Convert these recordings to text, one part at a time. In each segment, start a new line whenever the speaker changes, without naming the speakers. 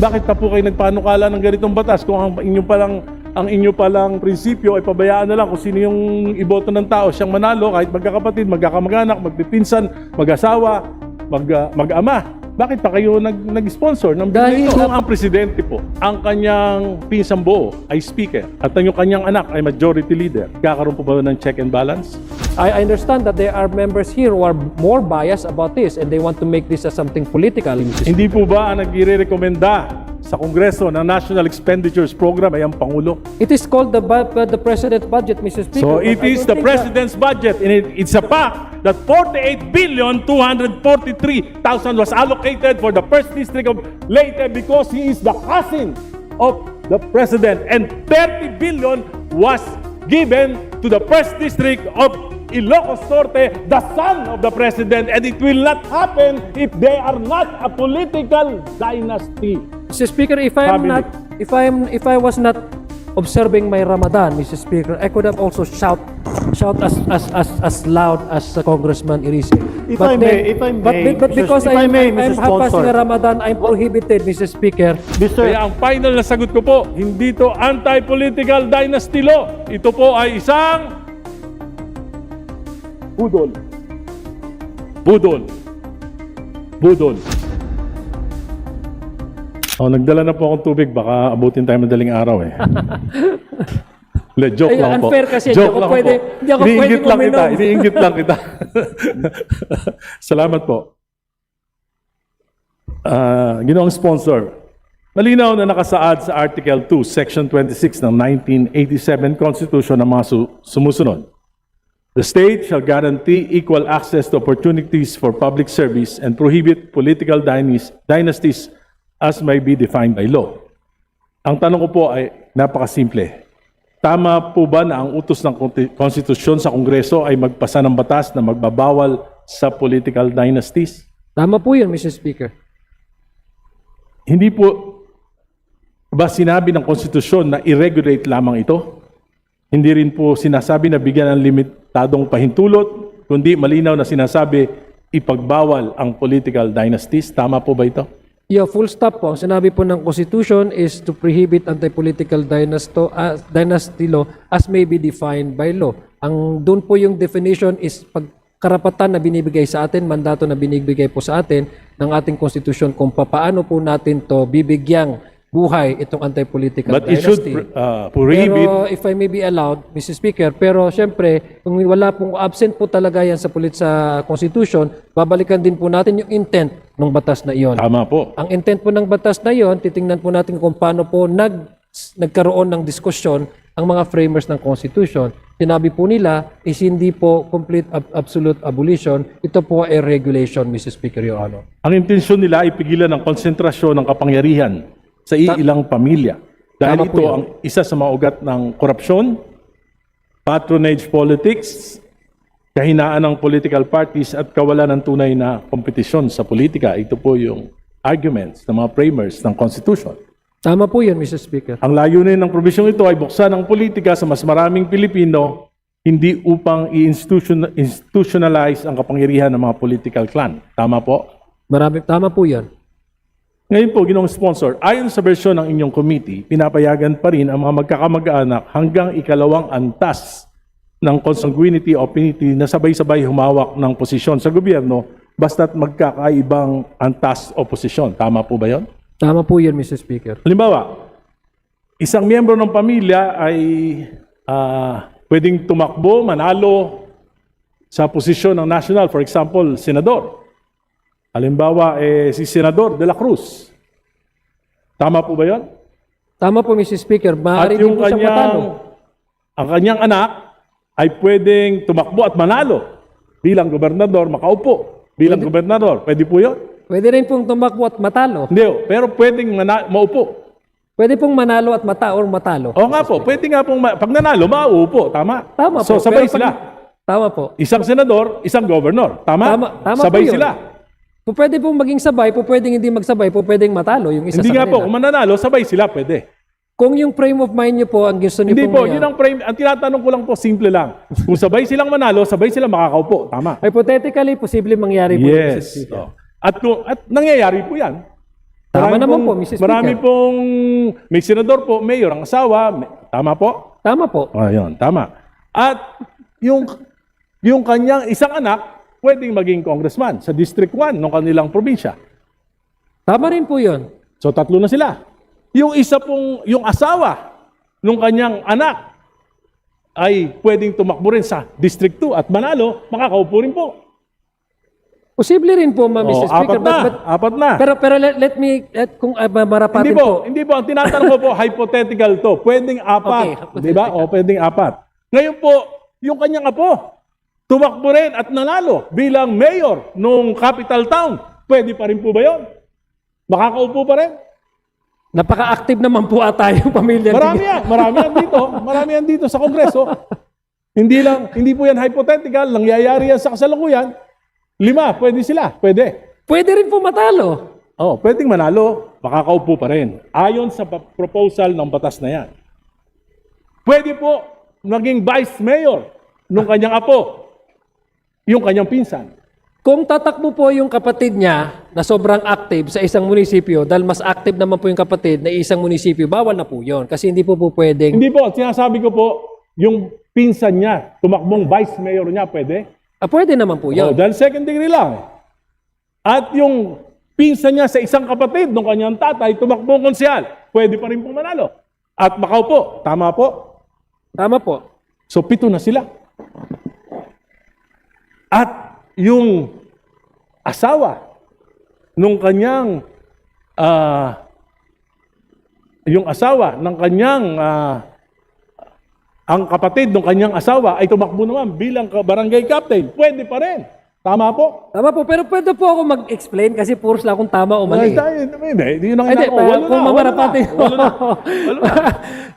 Bakit pa po kayo nagpanukala ng ganitong batas kung ang inyo palang prinsipyo ay pabayaan na lang kung sino yung iboto ng tao siyang manalo, kahit magkakapatid, magkakamag-anak, magpipinsan, mag-asawa, mag-ama. Bakit pa kayo nag-sponsor ng
Dahil
bilito? Kung ang presidente po, ang kanyang pinsang buo ay speaker at ang kanyang anak ay majority leader, kakaroon po ba ng check and balance?
I understand that there are members here who are more biased about this and they want to make this as something political.
Hindi po ba ang nag-irekomenda sa Kongreso ng National Expenditures Program ay ang Pangulo?
It is called the President's budget, Mr. Speaker.
So
but
it
I
is
don't
the
think
President's budget, and it's a fact that 48,243,000 was allocated for the First District of Leyte because he is the cousin of the President, and 30 billion was given to the First District of Ilocos Norte, the son of the President, and it will not happen if they are not a political dynasty.
Mr. Speaker, if I was not observing my Ramadan, Mr. Speaker, I could have also shout as loud as Congressman Irice.
If I may,
but because
if I may,
I'm
Mr.
passing
Sponsor.
Ramadan, I'm prohibited, Mr. Speaker.
Kaya ang final na sagot ko po, hindi to anti-political dynasty law. Ito po ay isang budol. Budol. Budol. Oh, nagdala na po akong tubig. Baka abutin tayo madaling araw eh. Joke
Ay,
lang po.
unfair kasi.
Joke
Hindi ako
lang
pwede-
po.
hindi ako pwede
Iniinggit lang kita.
uminom.
Iniinggit lang kita. Salamat po. Ginoong sponsor, malinaw na nakasaad sa Article 2, Section 26 ng 1987 Constitution ng mga sumusunod. The state shall guarantee equal access to opportunities for public service and prohibit political dynasties as may be defined by law. Ang tanong ko po ay napakasimple. Tama po ba na ang utos ng konstitusyon sa Kongreso ay magpasa ng batas na magbabawal sa political dynasties?
Tama po yun, Mr. Speaker.
Hindi po ba sinabi ng konstitusyon na i-regulate lamang ito? Hindi rin po sinasabi na bigyan ng limitadong pahintulot, kundi malinaw na sinasabi ipagbawal ang political dynasties. Tama po ba ito?
Yeah, full stop po. Ang sinabi po ng Constitution is to prohibit anti-political dynasty law as may be defined by law. Ang doon po yung definition is pagkarapatan na binibigay sa atin, mandato na binibigay po sa atin ng ating Constitution kung paano po natin to bibigyang buhay itong anti-political
But it should
dynasty.
prohibit.
Pero if I may be allowed, Mr. Speaker, pero siyempre, kung wala pong absent po talaga yan sa Constitution, babalikan din po natin yung intent ng batas na iyon.
Tama po.
Ang intent po ng batas na iyon, titingnan po natin kung paano po nagkaroon ng diskusyon ang mga framers ng Constitution. Sinabi po nila is hindi po complete absolute abolition, ito po ay regulation, Mr. Speaker, Your Honor.
Ang intensyon nila ay pigilan ang konsentrasyon ng kapangyarihan sa ilang pamilya. Dahil
Tama po
ito
yan.
ang isa sa mga ugat ng korupsyon, patronage politics, kahinaan ng political parties at kawalan ng tunay na kompetisyon sa politika. Ito po yung arguments ng mga framers ng Constitution.
Tama po yun, Mr. Speaker.
Ang layunin ng probisyong ito ay buksan ang politika sa mas maraming Pilipino, hindi upang i-institutionalize ang kapangyarihan ng mga political clan. Tama po?
Tama po yan.
Ngayon po, Ginoong Sponsor, ayon sa bersyon ng inyong committee, pinapayagan pa rin ang mga magkakamag-anak hanggang ikalawang antas ng consanguinity o affinity na sabay-sabay humawak ng posisyon sa gobyerno basta't magkakaibang antas o posisyon. Tama po ba yon?
Tama po yan, Mr. Speaker.
Halimbawa, isang miyembro ng pamilya ay pwedeng tumakbo, manalo sa posisyon ng national, for example, senador. Halimbawa, si Senador De La Cruz. Tama po ba yun?
Tama po, Mr. Speaker. Maaari din po siyang matalo.
ang kanyang anak ay pwedeng tumakbo at manalo bilang gobernador, makaupo bilang gobernador. Pwede po yun?
Pwede rin pong tumakbo at matalo.
Hindi, pero pwedeng maupo.
Pwede pong manalo at matalo.
Oo nga po, pwede nga pong, pag nanalo, mauupo. Tama?
Tama po.
So, sabay
Pero
sila.
Tama po.
Isang senador, isang governor. Tama?
Tama
Sabay
po yun.
sila.
Pwede pong maging sabay, pwedeng hindi magsabay, pwedeng matalo yung isa
Hindi
sa
nga po,
kanila.
kung mananalo, sabay sila, pwede.
Kung yung frame of mind nyo po, ang gusto nyo
Hindi
pong
po, yun ang frame. Ang tinatanong ko lang po, simple lang. Kung sabay silang manalo, sabay sila makakaupo. Tama?
hypothetically, posible mangyari po.
Yes.
Mr. Speaker.
At nangyayari po yan.
Tama naman po, Mr. Speaker.
Marami pong, may senador po, mayor, ang asawa, tama po?
Tama po.
Ayun, tama. At yung kanyang isang anak, pwedeng maging congressman sa District 1 ng kanilang probinsya.
Tama rin po yun.
So, 3 na sila. Yung isa pong, yung asawa ng kanyang anak ay pwedeng tumakbo rin sa District 2 at manalo, makakaupo rin po.
Posible rin po, Mr. Speaker.
Apat na.
Pero let me, kung marapatin
Hindi po, hindi po. Ang tinatanong ko po, hypothetical to. Pwedeng
Okay,
apat. Di ba? O, pwedeng apat. Ngayon po, yung kanyang apo, tumakbo rin at nanalo bilang mayor nung capital town. Pwede pa rin po ba yun? Makakaupo pa rin?
Napaka-active naman po ata yung pamilya.
Marami yan dito. Marami yan dito sa Kongreso. Hindi po yan hypothetical. Nangyayari yan sa kasalukuyan. 5, pwede sila. Pwede.
Pwede rin po matalo.
Oh, pwedeng manalo, makakaupo pa rin. Ayon sa proposal ng batas na yan. Pwede po maging vice mayor nung kanyang apo, yung kanyang pinsan.
Kung tatakbo po yung kapatid niya na sobrang active sa isang munisipyo, dahil mas active naman po yung kapatid na isang munisipyo, bawal na po yun. Kasi hindi po pwedeng...
Hindi po, sinasabi ko po, yung pinsan niya, tumakbong vice mayor niya, pwede?
Pwede naman po yun.
Dahil second degree lang. At yung pinsan niya sa isang kapatid ng kanyang tatay, tumakbong konsyal, pwede pa rin pong manalo. At makaupo, tama po?
Tama po.
So, 7 na sila. At yung asawa nung kanyang ang kapatid ng kanyang asawa ay tumakbo naman bilang barangay captain. Pwede pa rin. Tama po?
Tama po. Pero pwede po ako mag-explain kasi puros lang kung tama o mali.
Hindi yun ang
Hindi, kung mamarapatin.
Kung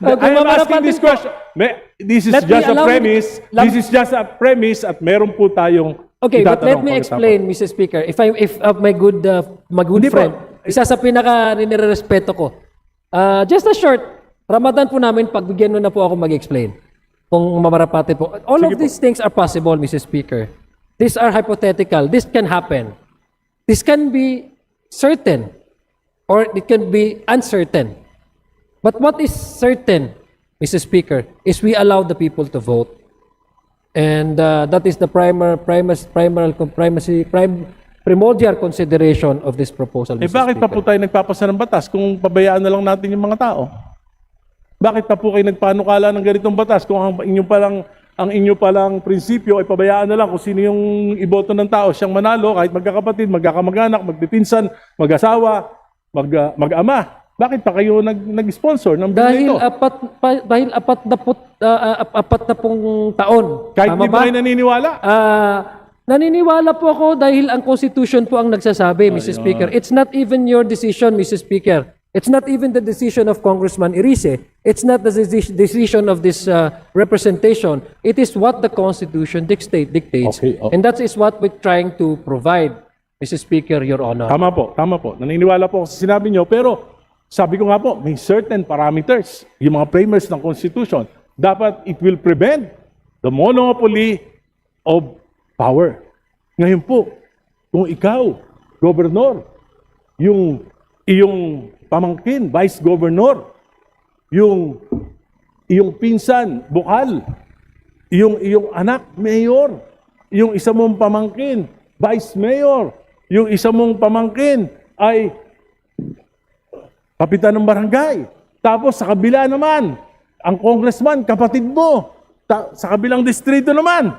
I'm asking this question. This is just a premise. This is just a premise at meron po tayong
Okay, but let me explain, Mr. Speaker. If my good friend, isa sa pinaka nirerespeto ko. Just a short, Ramadan po namin, pagbigyan mo na po ako mag-explain. Kung mamarapate po. All of these things are possible, Mr. Speaker. These are hypothetical. This can happen. This can be certain or it can be uncertain. But what is certain, Mr. Speaker, is we allow the people to vote. And that is the primordial consideration of this proposal, Mr.
Bakit pa
Speaker.
po tayo nagpapasa ng batas kung pabayaan na lang natin yung mga tao? Bakit pa po kayo nagpanukala ng ganitong batas kung ang inyo palang prinsipyo ay pabayaan na lang kung sino yung iboto ng tao, siyang manalo, kahit magkakapatid, magkakamag-anak, magpipinsan, mag-asawa, mag-ama. Bakit pa kayo nag-sponsor ng bill
Dahil
ito?
dahil apat na pong taon.
Kahit
Tama
di ba kayo naniniwala?
Naniniwala po ako dahil ang Constitution po ang nagsasabi, Mr. Speaker. It's not even your decision, Mr. Speaker. It's not even the decision of Congressman Irice. It's not the decision of this representation. It is what the Constitution dictates.
Okay,
And that is what we're trying to provide, Mr. Speaker, Your Honor.
Tama po. Naniniwala po ako sa sinabi nyo, pero sabi ko nga po, may certain parameters, yung mga framers ng Constitution, dapat it will prevent the monopoly of power. Ngayon po, kung ikaw, Gobernador, yung iyong pamangkin, Vice Governor, yung iyong pinsan, Bukal, yung iyong anak, Mayor, yung isa mong pamangkin, Vice Mayor, yung isa mong pamangkin ay kapitan ng barangay. Tapos sa kabila naman, ang congressman, kapatid mo. Sa kabilang distrito naman,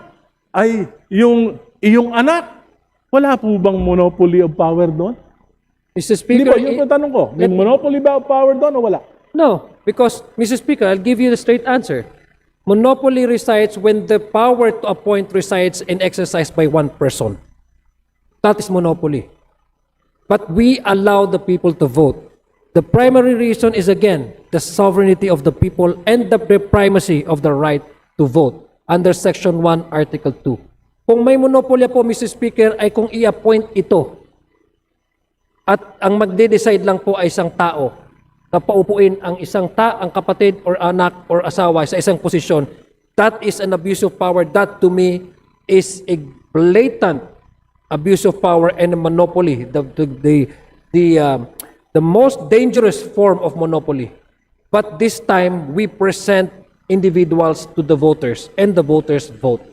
ay yung iyong anak. Wala po bang monopoly of power doon?
Mr.
Hindi
Speaker,
po, yun po ang tanong ko. May monopoly ba of power doon o wala?
no, because, Mr. Speaker, I'll give you the straight answer. Monopoly resides when the power to appoint resides and exercised by one person. That is monopoly. But we allow the people to vote. The primary reason is, again, the sovereignty of the people and the primacy of the right to vote under Section 1, Article 2. Kung may monopolya po, Mr. Speaker, ay kung i-appoint ito at ang magde-decide lang po ay isang tao na paupuin ang ang kapatid or anak or asawa sa isang posisyon, that is an abuse of power. That to me is a blatant abuse of power and a monopoly. The the most dangerous form of monopoly. But this time, we present individuals to the voters, and the voters vote.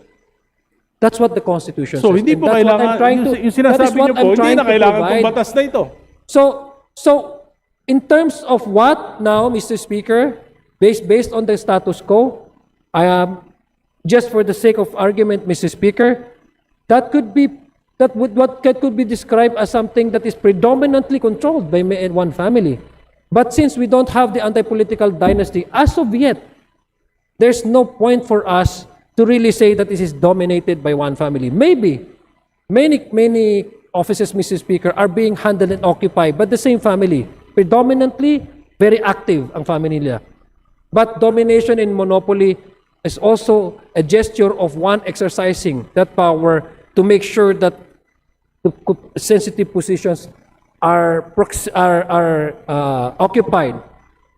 That's what the Constitution
So,
says.
hindi
And
po
that's what I'm
kailangan,
trying to-
yung sinasabi
that is what
niyo po,
I'm
hindi
trying
na
to
kailangan
provide.
itong batas na ito.
So, in terms of what now, Mr. Speaker, based on the status quo, I am just for the sake of argument, Mr. Speaker, that could be what could be described as something that is predominantly controlled by one family. But since we don't have the anti-political dynasty as of yet, there's no point for us to really say that this is dominated by one family. Maybe many offices, Mr. Speaker, are being handled and occupied by the same family. Predominantly, very active ang family nila. But domination in monopoly is also a gesture of one exercising that power to make sure that the sensitive positions are occupied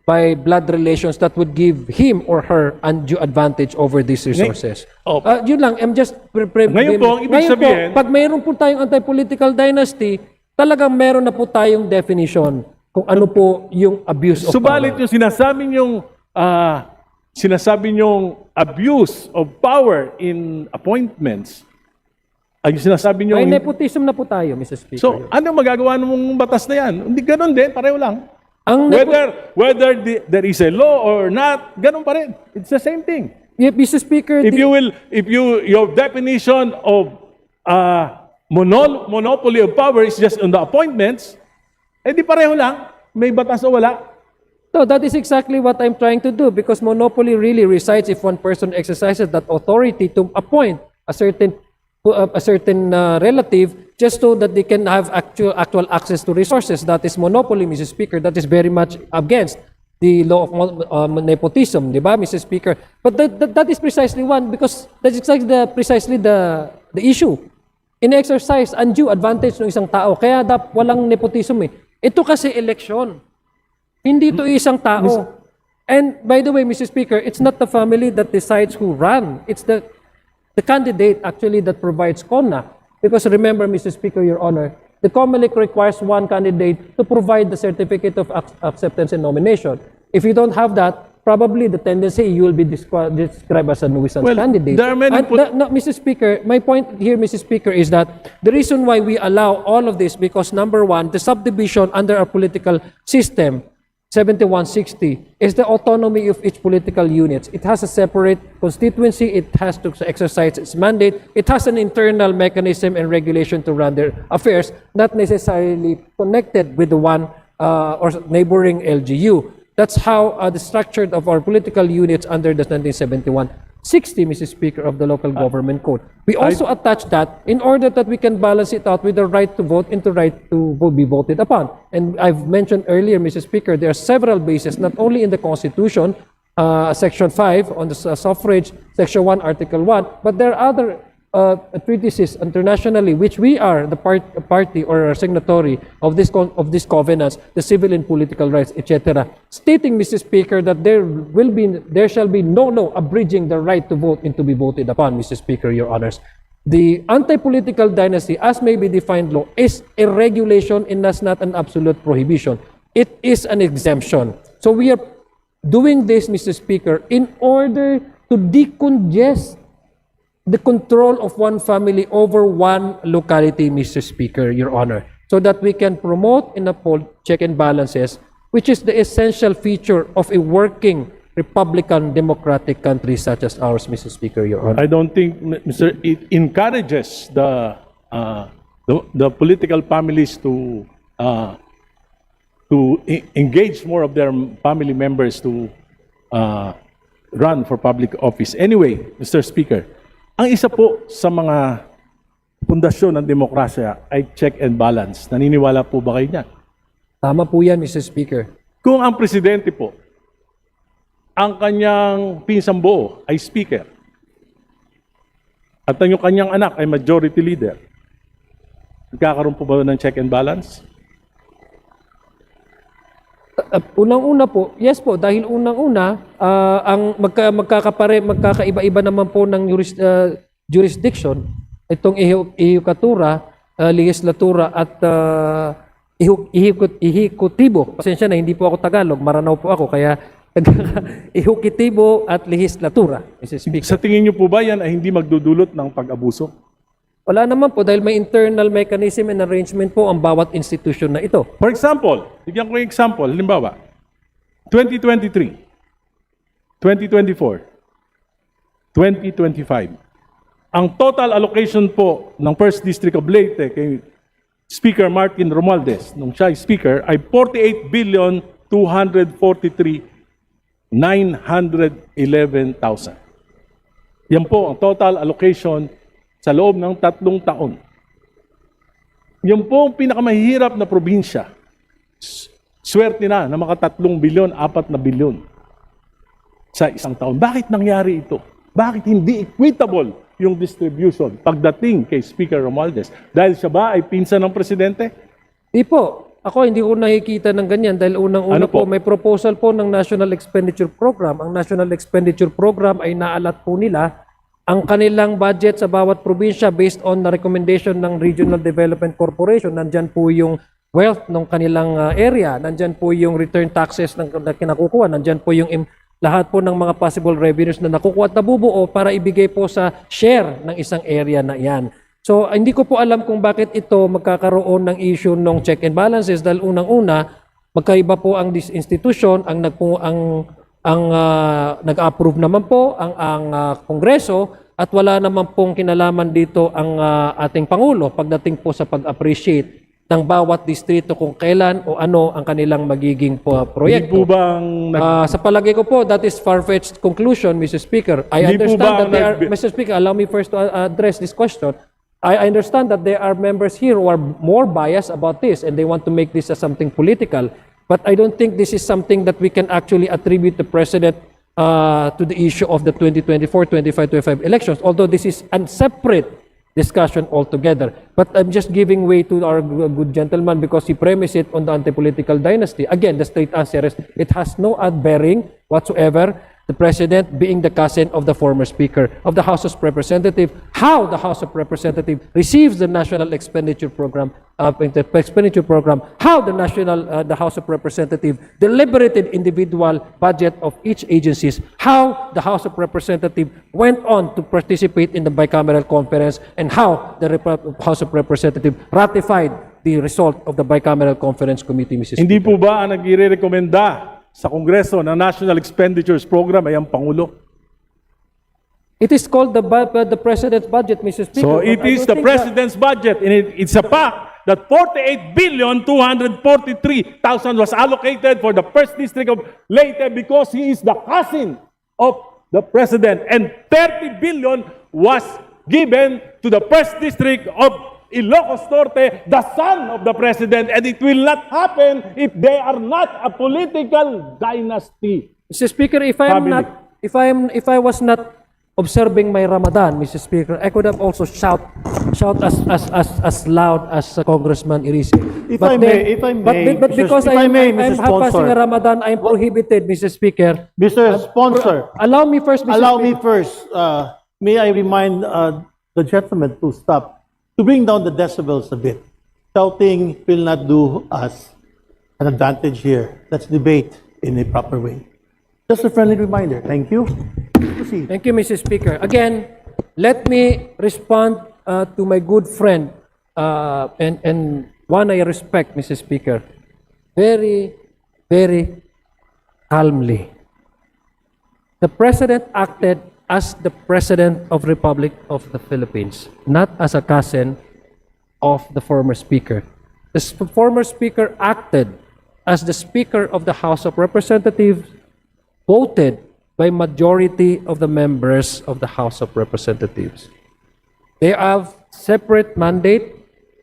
by blood relations that would give him or her undue advantage over these resources.
Oh.
Yun lang, I'm just...
Ngayon po, ang ibig sabihin-
pag mayroon po tayong anti-political dynasty, talagang meron na po tayong definition kung ano po yung abuse of
Subalit
power.
yung sinasabi niyong abuse of power in appointments, ay yung sinasabi niyo...
May nepotism na po tayo, Mr. Speaker.
So, ano magagawa ng batas na yan? Hindi ganun din, pareho lang.
ang
Whether there is a law or not, ganun pa rin. It's the same thing.
Mr. Speaker,
Your definition of monopoly of power is just on the appointments, di pareho lang. May batas o wala.
no, that is exactly what I'm trying to do because monopoly really resides if one person exercises that authority to appoint a certain relative just so that they can have actual access to resources. That is monopoly, Mr. Speaker. That is very much against the law of nepotism, di ba, Mr. Speaker? But that is precisely one because that's exactly precisely the issue. In-exercise undue advantage ng isang tao. Kaya walang nepotism eh. Ito kasi eleksyon. Hindi ito isang tao. And by the way, Mr. Speaker, it's not the family that decides who run. It's the candidate actually that provides CONA. Because remember, Mr. Speaker, Your Honor, the COMELEC requires one candidate to provide the certificate of acceptance and nomination. If you don't have that, probably the tendency you will be described as a nuisance candidate.
There are many
No, Mr. Speaker, my point here, Mr. Speaker, is that the reason why we allow all of this because number one, the subdivision under our political system 7160 is the autonomy of each political unit. It has a separate constituency. It has to exercise its mandate. It has an internal mechanism and regulation to run their affairs, not necessarily connected with the one or neighboring LGU. That's how the structure of our political units under the 1971-60, Mr. Speaker, of the Local Government Code. We also attach that in order that we can balance it out with the right to vote and the right to be voted upon. And I've mentioned earlier, Mr. Speaker, there are several bases, not only in the Constitution, Section 5 on the suffrage, Section 1, Article 1, but there are other treatises internationally, which we are the party or signatory of this covenants, the civil and political rights, etc., stating, Mr. Speaker, that there shall be no abridging the right to vote and to be voted upon, Mr. Speaker, Your Honors. The anti-political dynasty, as may be defined law, is a regulation and that's not an absolute prohibition. It is an exemption. So we are doing this, Mr. Speaker, in order to decongest the control of one family over one locality, Mr. Speaker, Your Honor, so that we can promote and uphold check and balances, which is the essential feature of a working Republican democratic country such as ours, Mr. Speaker, Your Honor.
I don't think, it encourages the political families to engage more of their family members to run for public office. Anyway, Mr. Speaker, ang isa po sa mga pundasyon ng demokrasya ay check and balance. Naniniwala po ba kayo niyan?
Tama po yan, Mr. Speaker.
Kung ang presidente po, ang kanyang pinsang buo ay speaker, at ang kanyang anak ay majority leader, nagkakaroon po ba ng check and balance?
Unang-una po, yes po, dahil unang-una, ang magkakaiba-iba naman po ng jurisdiction, itong eheukatura, legislatura at ihikutibo. Pasensya na, hindi po ako Tagalog, Maranao po ako, kaya ihukitibo at lehislatura, Mr. Speaker.
Sa tingin niyo po ba yan ay hindi magdudulot ng pag-abuso?
Wala naman po dahil may internal mechanism and arrangement po ang bawat institution na ito.
For example, bigyan ko yung example, halimbawa, 2023, 2024, 2025. Ang total allocation po ng 1st District of Leyte kay Speaker Martin Romualdez, nung siya ay Speaker, ay 48,243,911,000. Yan po ang total allocation sa loob ng 3 taon. Yan po ang pinakamahirap na probinsya. Swerte na maka 3 bilyon, 4 na bilyon sa isang taon. Bakit nangyari ito? Bakit hindi equitable yung distribution pagdating kay Speaker Romualdez? Dahil siya ba ay pinsan ng presidente?
Di po. Ako hindi ko nakikita ng ganyan dahil unang-una
Ano po?
po may proposal po ng National Expenditure Program. Ang National Expenditure Program ay naalat po nila ang kanilang budget sa bawat probinsya based on the recommendation ng Regional Development Corporation. Nandyan po yung wealth ng kanilang area, nandyan po yung return taxes na kinakukuha, nandyan po yung lahat po ng mga possible revenues na nakukuha at nabubuo para ibigay po sa share ng isang area na yan. So, hindi ko po alam kung bakit ito magkakaroon ng issue ng check and balances dahil unang-una, magkaiba po ang institution, ang nag-approve naman po ang Kongreso at wala naman pong kinalaman dito ang ating Pangulo pagdating po sa pag-appreciate ng bawat distrito kung kailan o ano ang kanilang magiging
Hindi
proyekto.
po bang
Sa palagay ko po, that is far-fetched conclusion, Mr. Speaker. I
Hindi po
understand
ba
that they are,
nagbi-
Mr. Speaker, allow me first to address this question. I understand that there are members here who are more biased about this and they want to make this as something political. But I don't think this is something that we can actually attribute the President to the issue of the 2024, 25, 25 elections, although this is a separate discussion altogether. But I'm just giving way to our good gentleman because he premised it on the anti-political dynasty. Again, the straight answer is it has no bearing whatsoever. The President being the cousin of the former Speaker of the House of Representatives, how the House of Representatives receives the National Expenditure Program, how the House of Representatives deliberated individual budget of each agencies, how the House of Representatives went on to participate in the bicameral conference, and how the House of Representatives ratified the result of the bicameral conference committee, Mrs.
hindi po ba ang nagre-rekomenda sa Kongreso ng National Expenditures Program ay ang Pangulo?
It is called the President's budget, Mr. Speaker.
So
but
it
I
is
don't
the
think
President's budget, and it's a fact that 48,243,000 was allocated for the 1st District of Leyte because he is the cousin of the President, and 30 billion was given to the 1st District of Ilocos Norte, the son of the President, and it will not happen if they are not a political dynasty.
Mr. Speaker, if
Family.
I was not observing my Ramadan, Mr. Speaker, I could have also shout as loud as Congressman Irisi.
If I may,
but
Mr.
because
If I may,
I'm
Mr.
passing
Sponsor.
a Ramadan, I'm prohibited, Mr. Speaker.
Mr. Sponsor,
Allow me first, Mr.
allow
Speaker.
me first, may I remind the gentleman to stop, to bring down the decibels a bit. Shouting will not do us an advantage here. Let's debate in a proper way. Just a friendly reminder. Thank you. Proceed.
Thank you, Mr. Speaker. Again, let me respond to my good friend and one I respect, Mr. Speaker, very, very calmly. The President acted as the President of Republic of the Philippines, not as a cousin of the former Speaker. The former Speaker acted as the Speaker of the House of Representatives, voted by majority of the members of the House of Representatives. They have separate mandate,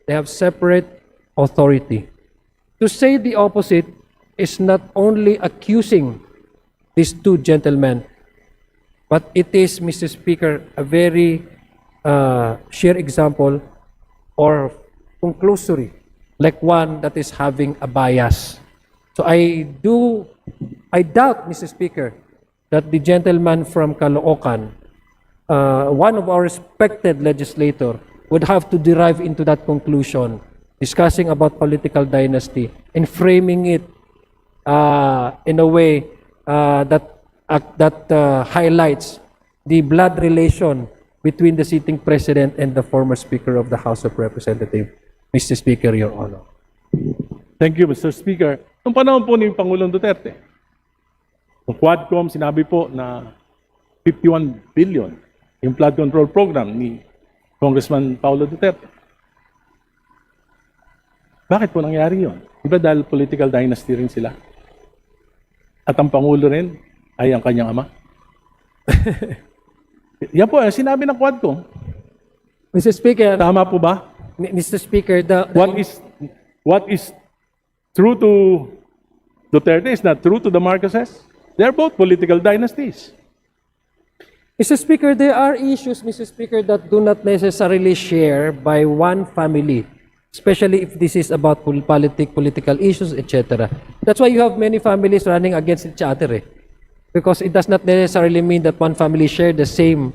they have separate authority. To say the opposite is not only accusing these two gentlemen, but it is, Mr. Speaker, a very sheer example or conclusory, like one that is having a bias. So I doubt, Mr. Speaker, that the gentleman from Caloocan, one of our respected legislator, would have to derive into that conclusion discussing about political dynasty and framing it in a way that highlights the blood relation between the sitting president and the former Speaker of the House of Representatives. Mr. Speaker, Your Honor.
Thank you, Mr. Speaker. Noong panahon po ni Pangulong Duterte, yung Quadcom, sinabi po na 51 billion yung flood control program ni Congressman Paulo Duterte. Bakit po nangyari yun? Di ba dahil political dynasty rin sila? At ang Pangulo rin ay ang kanyang ama? Yan po, sinabi ng Quadcom.
Mr. Speaker,
Tama po ba?
Mr. Speaker,
What is true to Duterte is not true to the Marcoses. They are both political dynasties.
Mr. Speaker, there are issues, Mr. Speaker, that do not necessarily share by one family, especially if this is about political issues, etc. That's why you have many families running against each other. Because it does not necessarily mean that one family share the same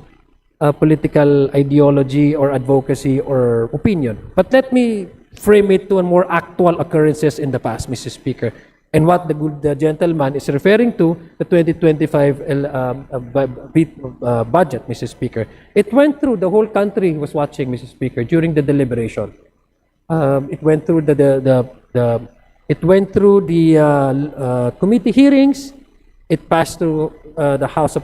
political ideology or advocacy or opinion. But let me frame it to a more actual occurrences in the past, Mr. Speaker. And what the gentleman is referring to, the 2025 budget, Mr. Speaker. It went through, the whole country was watching, Mr. Speaker, during the deliberation. It went through the committee hearings. It passed through the House of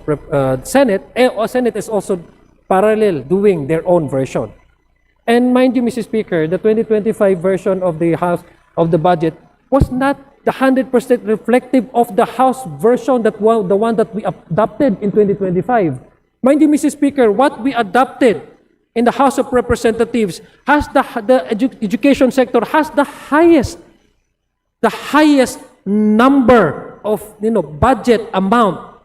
Senate. Senate is also parallel doing their own version. And mind you, Mr. Speaker, the 2025 version of the House of the budget was not the 100% reflective of the House version, the one that we adopted in 2025. Mind you, Mr. Speaker, what we adopted in the House of Representatives has the education sector has the highest number of budget amount,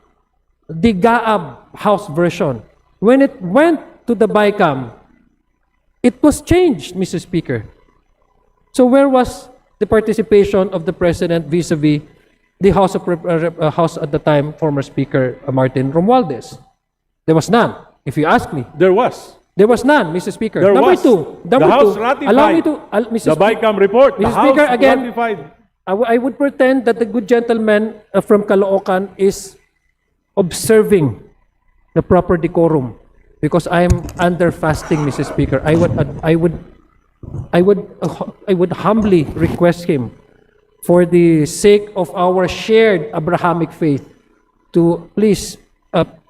the GAAB House version. When it went to the BICAM, it was changed, Mr. Speaker. So where was the participation of the President vis-a-vis the House at the time, former Speaker Martin Romualdez? There was none, if you ask me.
There was.
There was none, Mr. Speaker.
There
Number
was.
two,
The House ratified
allow me to, Mr.
the BICAM report. The
Mr. Speaker,
House
again,
ratified.
I would pretend that the good gentleman from Caloocan is observing the proper decorum because I am under fasting, Mr. Speaker. I would humbly request him, for the sake of our shared Abrahamic faith, to please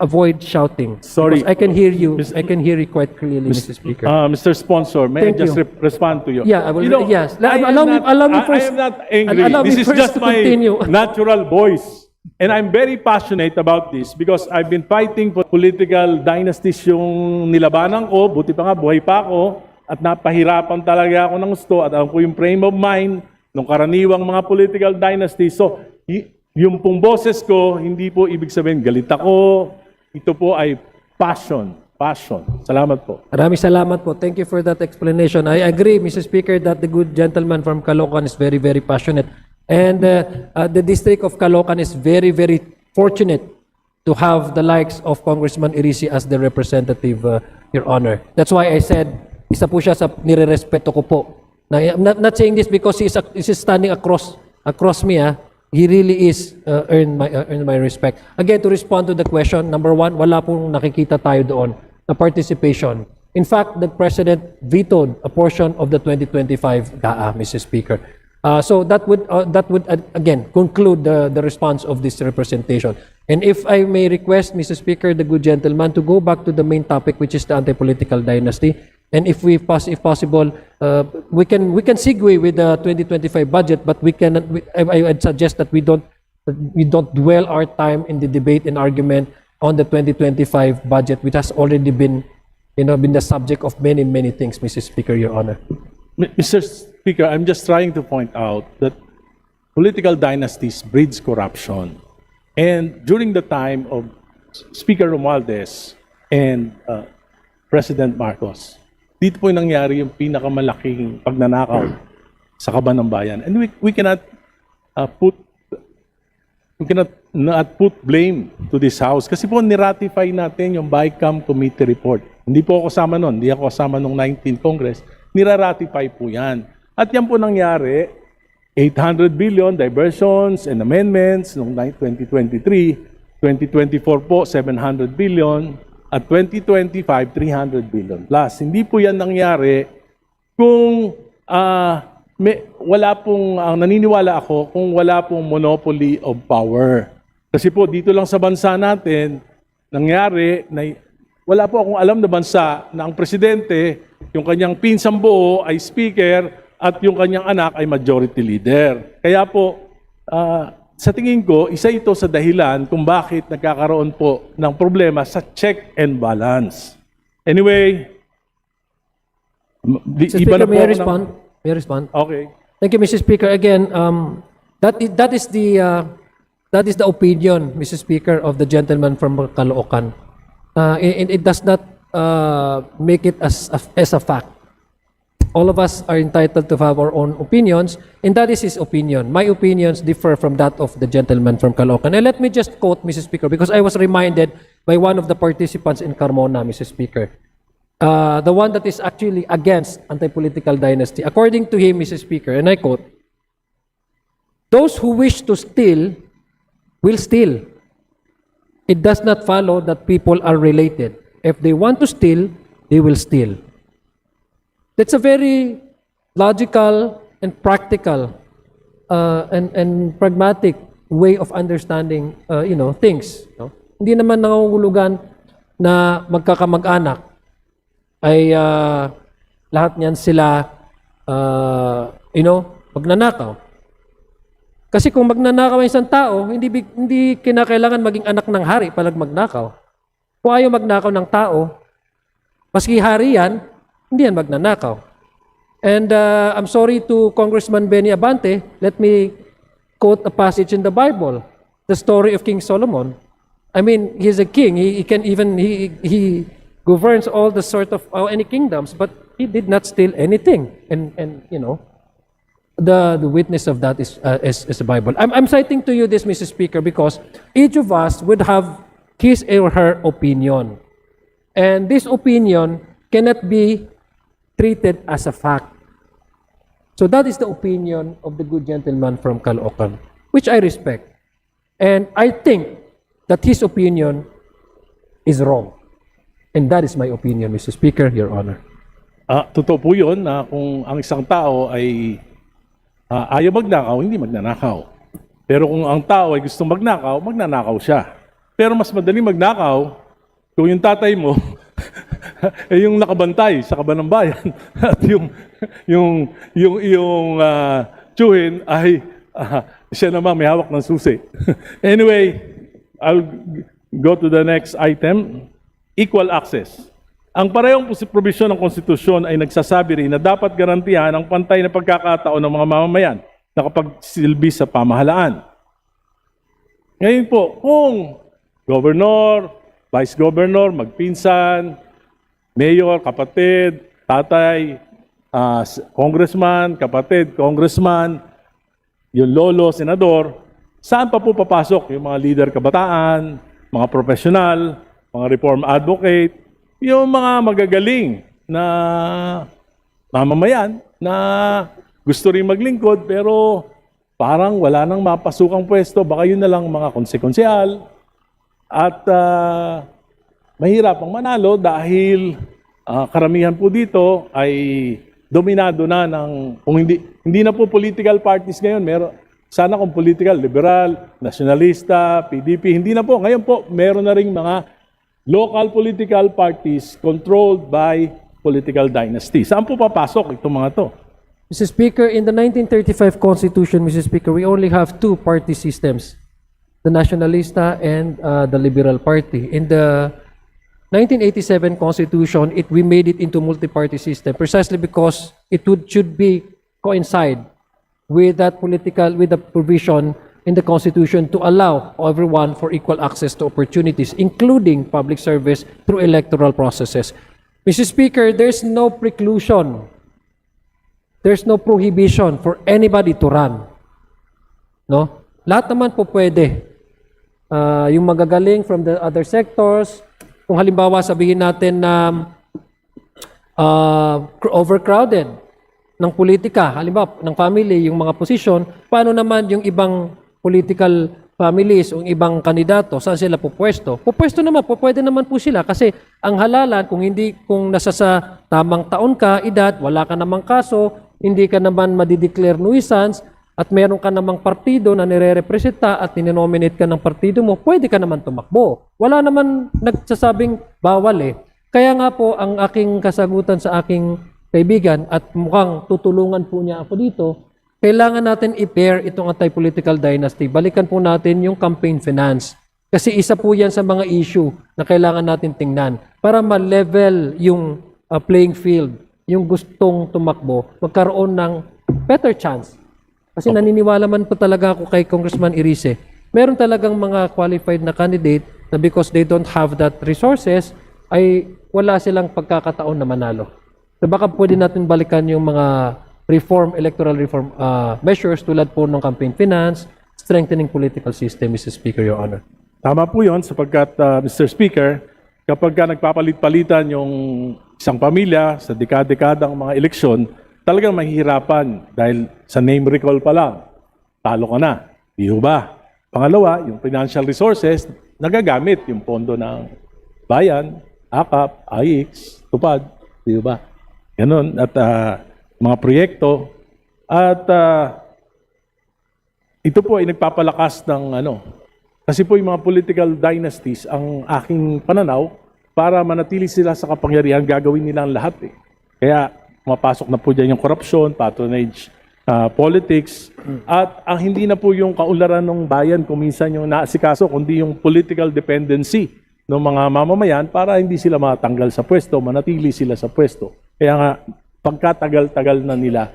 avoid shouting.
Sorry.
Because I can hear you.
Mis-
I can hear you quite clearly, Mr. Speaker.
Mr. Sponsor, may
Thank
I just
you.
respond to you?
Yeah, I will. Yes.
I
Allow me
am
first.
not angry.
Allow me
This is
first
just
to
my
continue.
natural voice. And I'm very passionate about this because I've been fighting for political dynasties yung nilabanan ko. Buti pa nga, buhay pa ako. At napahirapan talaga ako ng gusto. At alam ko yung frame of mind ng karaniwang mga political dynasties. So, yung pong boses ko, hindi po ibig sabihin galit ako. Ito po ay passion. Passion. Salamat po.
Maraming salamat po. Thank you for that explanation. I agree, Mr. Speaker, that the good gentleman from Caloocan is very, very passionate. And the District of Caloocan is very, very fortunate to have the likes of Congressman Irisi as the representative, Your Honor. That's why I said, isa po siya sa nire-respeto ko po. Now, I'm not saying this because he is standing across me. He really is earned my respect. Again, to respond to the question, number one, wala pong nakikita tayo doon na participation. In fact, the President vetoed a portion of the 2025 GAA, Mr. Speaker. So that would again conclude the response of this representation. And if I may request, Mr. Speaker, the good gentleman, to go back to the main topic, which is the anti-political dynasty. And if possible, we can segue with the 2025 budget, but I would suggest that we don't dwell our time in the debate and argument on the 2025 budget, which has already been the subject of many, many things, Mr. Speaker, Your Honor.
Mr. Speaker, I'm just trying to point out that political dynasties breeds corruption. And during the time of Speaker Romualdez and President Marcos, dito po yung nangyari yung pinakamalaking pagnanakaw sa kaban ng bayan. And we cannot not put blame to this House kasi po niratify natin yung BICAM committee report. Hindi po ako kasama nun, hindi ako kasama nung 19th Congress. Niraratify po yan. At yan po nangyari, 800 billion diversions and amendments noong 2023, 2024 po 700 billion, at 2025 300 billion plus. Hindi po yan nangyari kung wala pong, naniniwala ako kung wala pong monopoly of power. Kasi po dito lang sa bansa natin, nangyari na wala po akong alam na bansa na ang presidente, yung kanyang pinsang buo ay speaker at yung kanyang anak ay majority leader. Kaya po, sa tingin ko, isa ito sa dahilan kung bakit nagkakaroon po ng problema sa check and balance. Anyway,
Mr. Speaker, may I respond? May I respond?
Okay.
Thank you, Mr. Speaker. Again, that is the opinion, Mr. Speaker, of the gentleman from Caloocan. It does not make it as a fact. All of us are entitled to have our own opinions, and that is his opinion. My opinions differ from that of the gentleman from Caloocan. And let me just quote, Mr. Speaker, because I was reminded by one of the participants in Carmona, Mr. Speaker. The one that is actually against anti-political dynasty. According to him, Mr. Speaker, and I quote, "Those who wish to steal will steal. It does not follow that people are related. If they want to steal, they will steal." That's a very logical and practical and pragmatic way of understanding things. No? Hindi naman nangungulugan na magkakamag-anak ay lahat niyan sila magnanakaw. Kasi kung magnanakaw ang isang tao, hindi kinakailangan maging anak ng hari palag magnakaw. Kung ayaw magnakaw ng tao, maski hari yan, hindi yan magnanakaw. And I'm sorry to Congressman Benny Abante, let me quote a passage in the Bible, the story of King Solomon. I mean, he's a king. He can even, he governs all the sort of any kingdoms, but he did not steal anything. And the witness of that is the Bible. I'm citing to you this, Mr. Speaker, because each of us would have his or her opinion. And this opinion cannot be treated as a fact. So that is the opinion of the good gentleman from Caloocan, which I respect. And I think that his opinion is wrong. And that is my opinion, Mr. Speaker, Your Honor.
Totoo po yun na kung ang isang tao ay ayaw magnakaw, hindi magnanakaw. Pero kung ang tao ay gustong magnakaw, magnanakaw siya. Pero mas madaling magnakaw kung yung tatay mo ay yung nakabantay sa kaban ng bayan at yung tiyuhin ay siya naman may hawak ng susi. Anyway, I'll go to the next item. Equal access. Ang parehong probisyon ng konstitusyon ay nagsasabi rin na dapat garantihan ang pantay na pagkakataon ng mga mamamayan na kapagsilbi sa pamahalaan. Ngayon po, kung governor, vice governor, magpinsan, mayor, kapatid, tatay, congressman, kapatid, congressman, yung lolo, senador, saan pa po papasok yung mga leader kabataan, mga profesional, mga reform advocate, yung mga magagaling na mamamayan na gusto rin maglingkod pero parang wala nang mapasukang pwesto, baka yun na lang mga konsekonsyal at mahirapang manalo dahil karamihan po dito ay dominado na ng, kung hindi na po political parties ngayon, sana kung political, liberal, nationalista, PDP, hindi na po. Ngayon po, meron na ring mga local political parties controlled by political dynasty. Saan po papasok itong mga to?
Mr. Speaker, in the 1935 Constitution, Mr. Speaker, we only have two party systems, the Nationalista and the Liberal Party. In the 1987 Constitution, we made it into multi-party system precisely because it should be coincide with the provision in the Constitution to allow everyone for equal access to opportunities, including public service through electoral processes. Mr. Speaker, there's no preclusion, there's no prohibition for anybody to run. No? Lahat naman po pwede. Yung magagaling from the other sectors, kung halimbawa sabihin natin na overcrowded, ng politika, halimbawa ng family, yung mga posisyon, paano naman yung ibang political families o yung ibang kandidato, saan sila pupwesto? Pupwesto naman, pwede naman po sila kasi ang halalan, kung nasa sa tamang taon ka, edad, wala ka namang kaso, hindi ka naman madideclare nuisance, at meron ka namang partido na nire-representa at ninominate ka ng partido mo, pwede ka naman tumakbo. Wala naman nagsasabing bawal eh. Kaya nga po, ang aking kasagutan sa aking kaibigan at mukhang tutulungan po niya ako dito, kailangan natin i-pair itong anti-political dynasty. Balikan po natin yung campaign finance. Kasi isa po yan sa mga issue na kailangan natin tingnan para ma-level yung playing field, yung gustong tumakbo, magkaroon ng better chance. Kasi naniniwala man po talaga ako kay Congressman Irice. Meron talagang mga qualified na candidate na because they don't have that resources, ay wala silang pagkakataon na manalo. So baka pwede natin balikan yung mga electoral reform measures tulad po ng campaign finance, strengthening political system, Mr. Speaker, Your Honor.
Tama po yun sapagkat, Mr. Speaker, kapag ka nagpapalit-palitan yung isang pamilya sa dekada-dekadang mga eleksyon, talagang mahihirapan dahil sa name recall pa lang, talo ka na. Di ba? Pangalawa, yung financial resources, nagagamit yung pondo ng bayan, AKAP, AIX, TUPAD, di ba? Ganun. At mga proyekto. At ito po ay nagpapalakas ng kasi po yung mga political dynasties, ang aking pananaw, para manatili sila sa kapangyarihan, gagawin nila ang lahat eh. Kaya mapasok na po dyan yung corruption, patronage, politics, at ang hindi na po yung kaunlaran ng bayan kung minsan yung naasikaso, kundi yung political dependency ng mga mamamayan para hindi sila matanggal sa pwesto, manatili sila sa pwesto. Kaya nga, pagkatagal-tagal na nila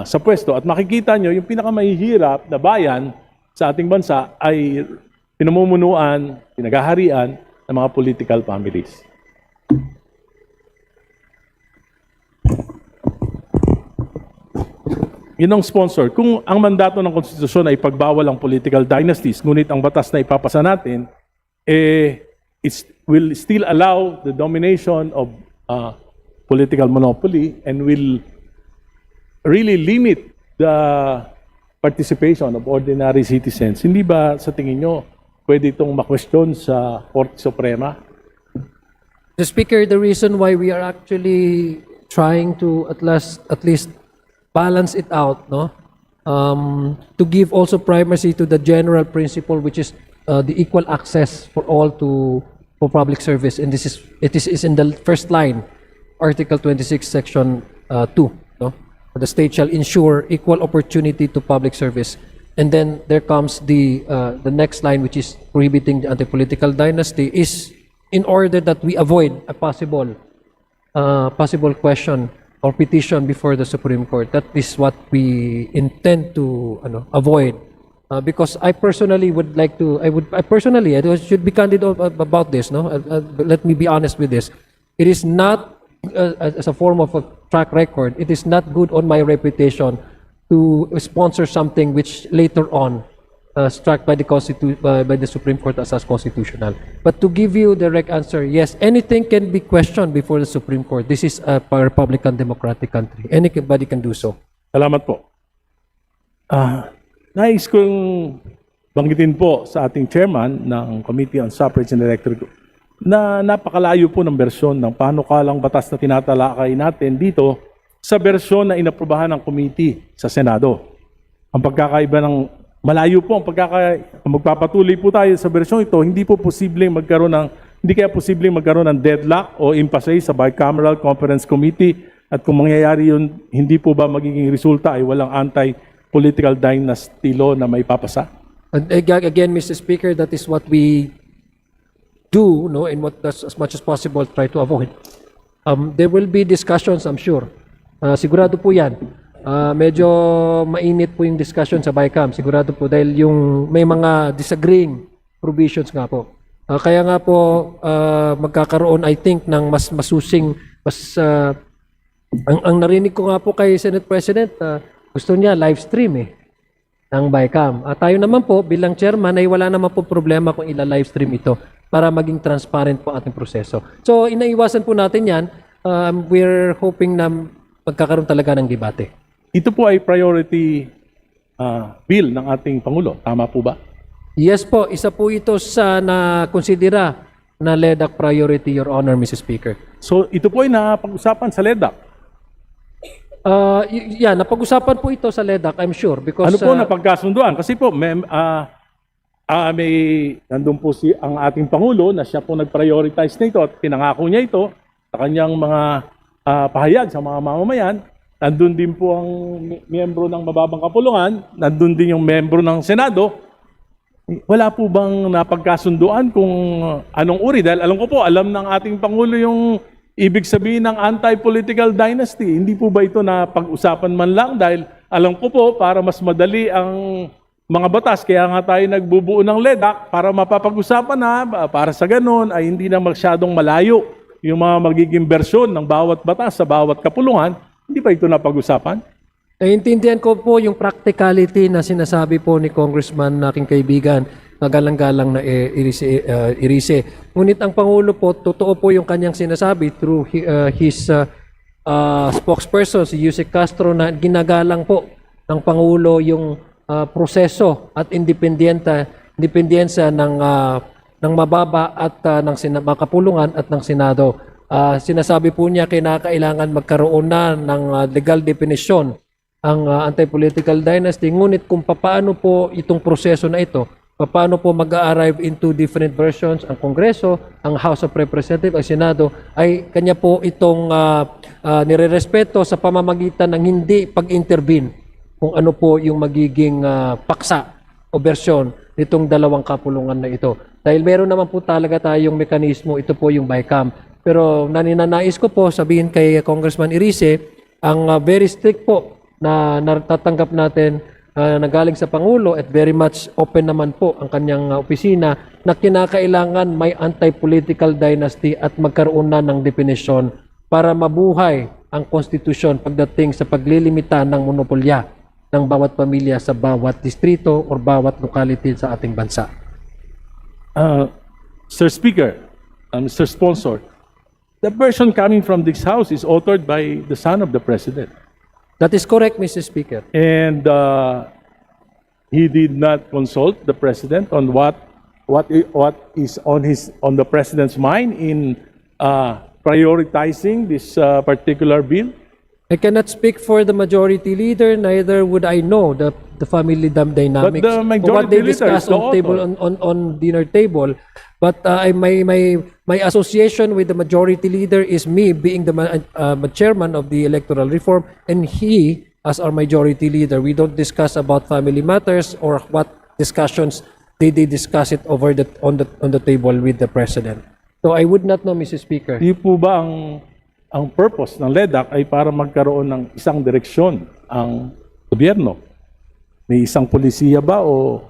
sa pwesto. At makikita nyo, yung pinakamahihirap na bayan sa ating bansa ay pinamumunuan, pinagaharian ng mga political families. Yun ang sponsor. Kung ang mandato ng konstitusyon ay pagbawal ang political dynasties, ngunit ang batas na ipapasa natin, it will still allow the domination of political monopoly and will really limit the participation of ordinary citizens. Hindi ba sa tingin nyo pwede itong ma-question sa Korte Suprema?
Mr. Speaker, the reason why we are actually trying to at least balance it out, no, to give also primacy to the general principle, which is the equal access for all for public service, and it is in the first line, Article 26, Section 2, no, the state shall ensure equal opportunity to public service, and then there comes the next line, which is prohibiting the anti-political dynasty, is in order that we avoid a possible question or petition before the Supreme Court. That is what we intend to avoid. Because I personally would like to, I should be candid about this, no? Let me be honest with this. It is not, as a form of a track record, it is not good on my reputation to sponsor something which later on struck by the Supreme Court as constitutional. But to give you the direct answer, yes, anything can be questioned before the Supreme Court. This is a Republican democratic country. Anybody can do so.
Salamat po. Nais kong banggitin po sa ating chairman ng Committee on Suffrage and Electoral na napakalayo po ng bersyon ng panukalang batas na tinatalakay natin dito sa bersyon na inaprubahan ng committee sa Senado. Ang pagkakaiba ng malayo po magpapatuloy po tayo sa bersyon ito, hindi kaya posibleng magkaroon ng deadlock o impasse sa Bicameral Conference Committee, at kung mangyayari yun, hindi po ba magiging resulta ay walang anti-political dynasty law na may papasa?
And again, Mr. Speaker, that is what we do, no, and what as much as possible try to avoid. There will be discussions, I'm sure. Sigurado po yan. Medyo mainit po yung discussion sa BICAM, sigurado po, dahil yung may mga disagreeing provisions nga po. Kaya nga po magkakaroon, I think, ng mas masusing, ang narinig ko nga po kay Senate President, gusto niya live stream ng BICAM. Tayo naman po bilang chairman ay wala naman po problema kung ila-live stream ito para maging transparent po ating proseso. So inaiwasan po natin yan. We're hoping na magkakaroon talaga ng debate.
Ito po ay priority bill ng ating Pangulo. Tama po ba?
Yes po, isa po ito sa na-considera na LEDAC priority, Your Honor, Mr. Speaker.
So ito po ay napag-usapan sa LEDAC.
Napag-usapan po ito sa LEDAC, I'm sure. Because,
Ano po napagkasunduan? Kasi po may nandun po ang ating Pangulo na siya po nag-prioritize nito at pinangako niya ito sa kanyang mga pahayag sa mga mamamayan. Nandun din po ang miyembro ng mababang kapulungan, nandun din yung miyembro ng Senado. Wala po bang napagkasunduan kung anong uri? Dahil alam ko po, alam ng ating Pangulo yung ibig sabihin ng anti-political dynasty. Hindi po ba ito na pag-usapan man lang? Dahil alam ko po, para mas madali ang mga batas, kaya nga tayo nagbubuo ng LEDAC para mapapag-usapan na, para sa ganun ay hindi na masyadong malayo yung mga magiging bersyon ng bawat batas sa bawat kapulungan. Hindi ba ito napag-usapan?
naiintindihan ko po yung practicality na sinasabi po ni Congressman na aking kaibigan, magalang-galang na Irise. Ngunit ang Pangulo po, totoo po yung kanyang sinasabi through his spokesperson, si Yusek Castro, na ginagalang po ng Pangulo yung proseso at independensa ng mababa at ng makapulungan at ng Senado. Sinasabi po niya kinakailangan magkaroon na ng legal definition ang anti-political dynasty. Ngunit kung paano po itong proseso na ito, paano po mag-arrive into different versions ang Kongreso, ang House of Representatives, ang Senado, ay kanya po itong nirerespeto sa pamamagitan ng hindi pag-intervene kung ano po yung magiging paksa o bersyon nitong dalawang kapulungan na ito. Dahil meron naman po talaga tayong mekanismo, ito po yung BICAM. Pero naninanais ko po sabihin kay Congressman Irise, ang very strict po na natatanggap natin na galing sa Pangulo at very much open naman po ang kanyang opisina na kinakailangan may anti-political dynasty at magkaroon na ng definisyon para mabuhay ang konstitusyon pagdating sa paglilimita ng monopolya ng bawat pamilya sa bawat distrito o bawat locality sa ating bansa.
Sir Speaker, Mr. Sponsor, the version coming from this House is authored by the son of the President.
That is correct, Mr. Speaker.
And he did not consult the President on what is on the President's mind in prioritizing this particular bill.
I cannot speak for the majority leader, neither would I know the family dynamics
the
or
majority
what they
leader
discuss
is the
on table on dinner table. But my association with the majority leader is me being the chairman of the electoral reform, and he as our majority leader. We don't discuss about family matters or what discussions they discuss it over on the table with the president. So I would not know, Mr. Speaker.
Di po ba ang purpose ng LEDAC ay para magkaroon ng isang direksyon ang gobyerno? May isang polisiya ba o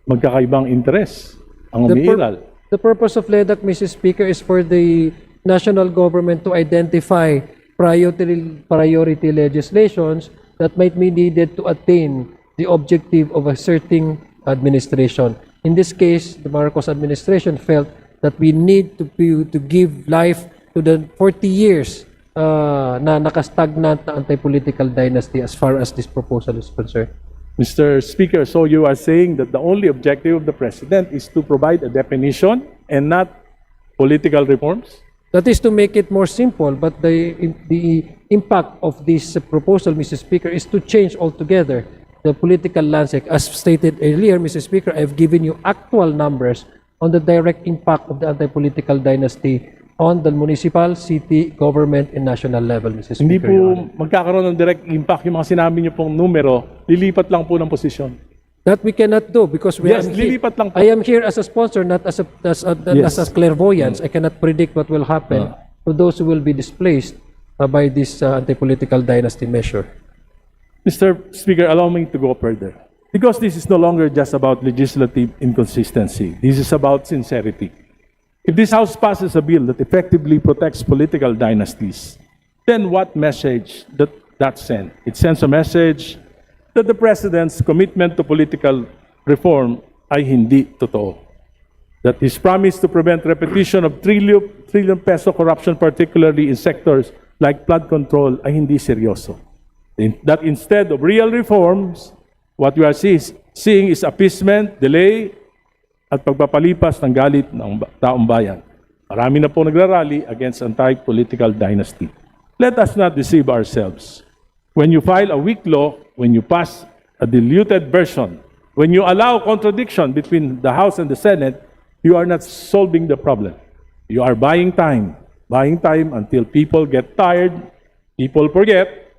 magkakaibang interes ang umiiral?
The purpose of LEDAC, Mr. Speaker, is for the national government to identify priority legislations that might be needed to attain the objective of a certain administration. In this case, the Marcos administration felt that we need to give life to the 40 years na nakastagnant na anti-political dynasty as far as this proposal is concerned.
Mr. Speaker, so you are saying that the only objective of the President is to provide a definition and not political reforms?
That is to make it more simple, but the impact of this proposal, Mr. Speaker, is to change altogether the political landscape. As stated earlier, Mr. Speaker, I've given you actual numbers on the direct impact of the anti-political dynasty on the municipal, city, government, and national level, Mr. Speaker.
Hindi po
Your Honor.
magkakaroon ng direct impact yung mga sinabi niyo pong numero, lilipat lang po ng posisyon.
That we cannot do because
Yes, lilipat lang po.
I am here as a sponsor, not as a clairvoyance. I cannot predict what will happen to those who will be displaced by this anti-political dynasty measure.
Mr. Speaker, allow me to go further. Because this is no longer just about legislative inconsistency. This is about sincerity. If this House passes a bill that effectively protects political dynasties, then what message that sends? It sends a message that the President's commitment to political reform ay hindi totoo. That his promise to prevent repetition of trillion peso corruption, particularly in sectors like flood control ay hindi seryoso. That instead of real reforms, what we are seeing is appeasement, delay, at pagpapalipas ng galit ng taong bayan. Marami na po nagrarally against anti-political dynasty. Let us not deceive ourselves. When you file a weak law, when you pass a diluted version, when you allow contradiction between the House and the Senate, you are not solving the problem. You are buying time until people get tired, people forget,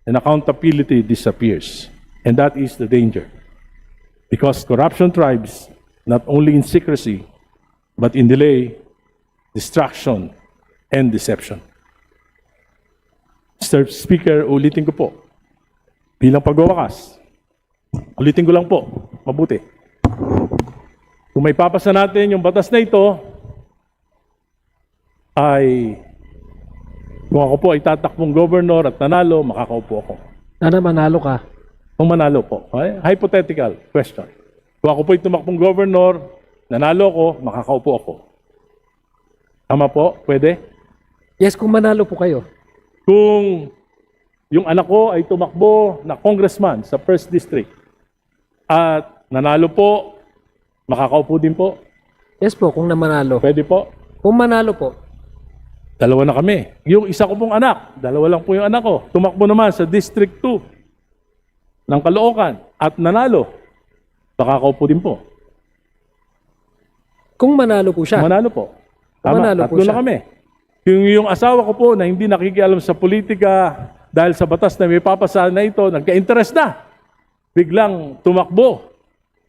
and accountability disappears. And that is the danger. Because corruption thrives not only in secrecy, but in delay, distraction, and deception. Mr. Speaker, ulitin ko po, bilang pagwawakas, ulitin ko lang po, mabuti. Kung may papasa natin yung batas na ito, ay kung ako po ay tatakbong governor at nanalo, makakaupo ako.
Sana manalo ka.
Kung manalo po. Okay? Hypothetical question. Kung ako po ay tumakbong governor, nanalo ako, makakaupo ako. Tama po? Pwede?
Yes, kung manalo po kayo.
Kung yung anak ko ay tumakbo na congressman sa 1st District at nanalo po, makakaupo din po.
Yes po, kung manalo.
Pwede po.
Kung manalo po.
Dalawa na kami. Yung isa ko pong anak, dalawa lang po yung anak ko. Tumakbo naman sa District 2 ng Caloocan at nanalo, makakaupo din po.
Kung manalo po siya.
Manalo po. Tama,
Manalo po
tatlo
siya.
na kami. Yung asawa ko po na hindi nakikialam sa politika dahil sa batas na may papasa na ito, nagka-interest na. Biglang tumakbo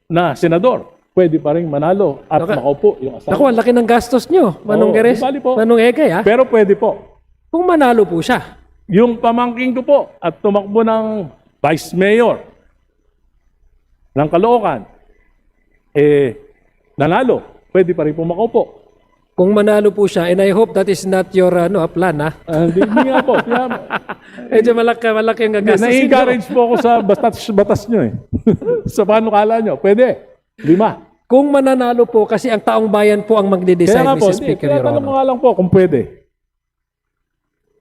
na senador. Pwede pa rin manalo at makaupo yung asawa.
Naku, ang laki ng gastos nyo, Manong
Oo,
Geres.
di bali po.
Manong Egay, ha?
Pero pwede po.
Kung manalo po siya.
Yung pamangking ko po at tumakbo ng vice mayor ng Caloocan, nanalo. Pwede pa rin po makaupo.
Kung manalo po siya, and I hope that is not your plan, ha?
Hindi nga po.
Medyo malaki ang gagastos.
Na-encourage po ako sa batas nyo eh. Sa panukala nyo. Pwede. 5.
Kung mananalo po, kasi ang taong bayan po ang magde-decide,
Kaya nga po,
Mr. Speaker, Your
tanong mo
Honor.
nga lang po kung pwede.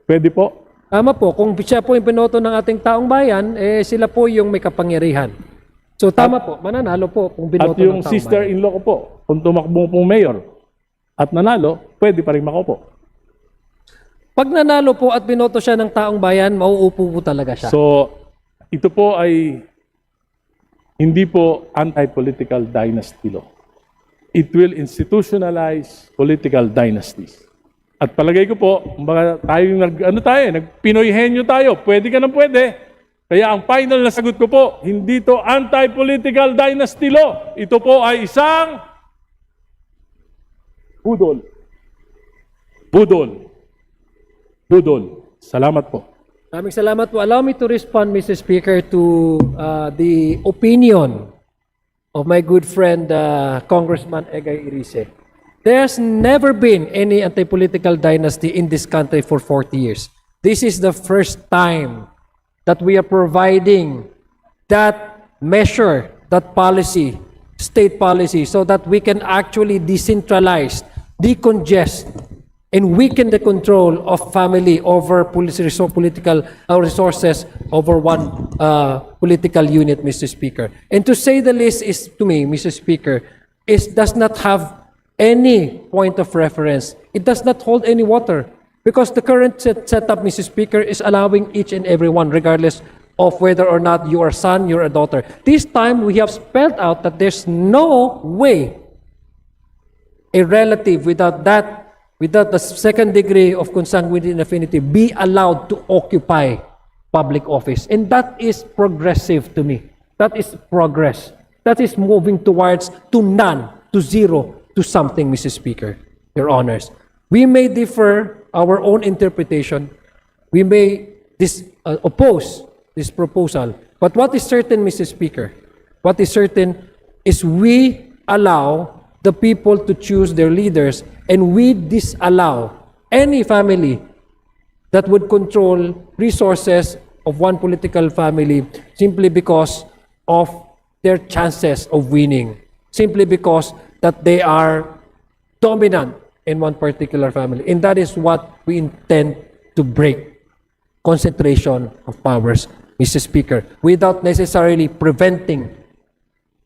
Pwede po.
Tama po, kung siya po yung pinoto ng ating taong bayan, sila po yung may kapangyarihan. So tama po, mananalo po kung
At
binoto ng
yung
taong bayan.
sister-in-law ko po, kung tumakbo pong mayor at nanalo, pwede pa rin makaupo.
Pag nanalo po at binoto siya ng taong bayan, mauupo po talaga siya.
So, ito po ay hindi po anti-political dynasty law. It will institutionalize political dynasties. At palagay ko po, mga tayong nagpinoy-henyo tayo, pwede ka ng pwede. Kaya ang final na sagot ko po, hindi to anti-political dynasty law. Ito po ay isang budol. Budol. Budol. Salamat po.
Maraming salamat po. Allow me to respond, Mr. Speaker, to the opinion of my good friend, Congressman Egay Irice. There's never been any anti-political dynasty in this country for 40 years. This is the first time that we are providing that measure, that policy, state policy, so that we can actually decentralize, decongest, and weaken the control of family over political resources over one political unit, Mr. Speaker. And to say the least is, to me, Mr. Speaker, does not have any point of reference. It does not hold any water. Because the current setup, Mr. Speaker, is allowing each and every one, regardless of whether or not you are a son, you're a daughter. This time, we have spelled out that there's no way a relative without the second degree of consanguinity and affinity be allowed to occupy public office. And that is progressive to me. That is progress. That is moving towards to none, to zero, to something, Mr. Speaker, Your Honors. We may differ our own interpretation. We may oppose this proposal. But what is certain, Mr. Speaker, what is certain is we allow the people to choose their leaders, and we disallow any family that would control resources of one political family simply because of their chances of winning, simply because that they are dominant in one particular family. And that is what we intend to break concentration of powers, Mr. Speaker, without necessarily preventing,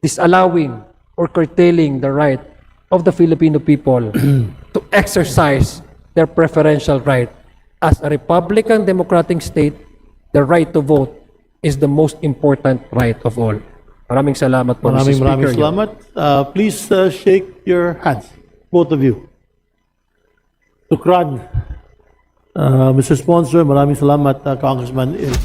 disallowing, or curtailing the right of the Filipino people to exercise their preferential right. As a Republican democratic state, the right to vote is the most important right of all. Maraming salamat po, Mr.
Maraming
Speaker.
salamat. Please shake your hands, both of you. Tukran, Mr. Sponsor, maraming salamat, Congressman Il.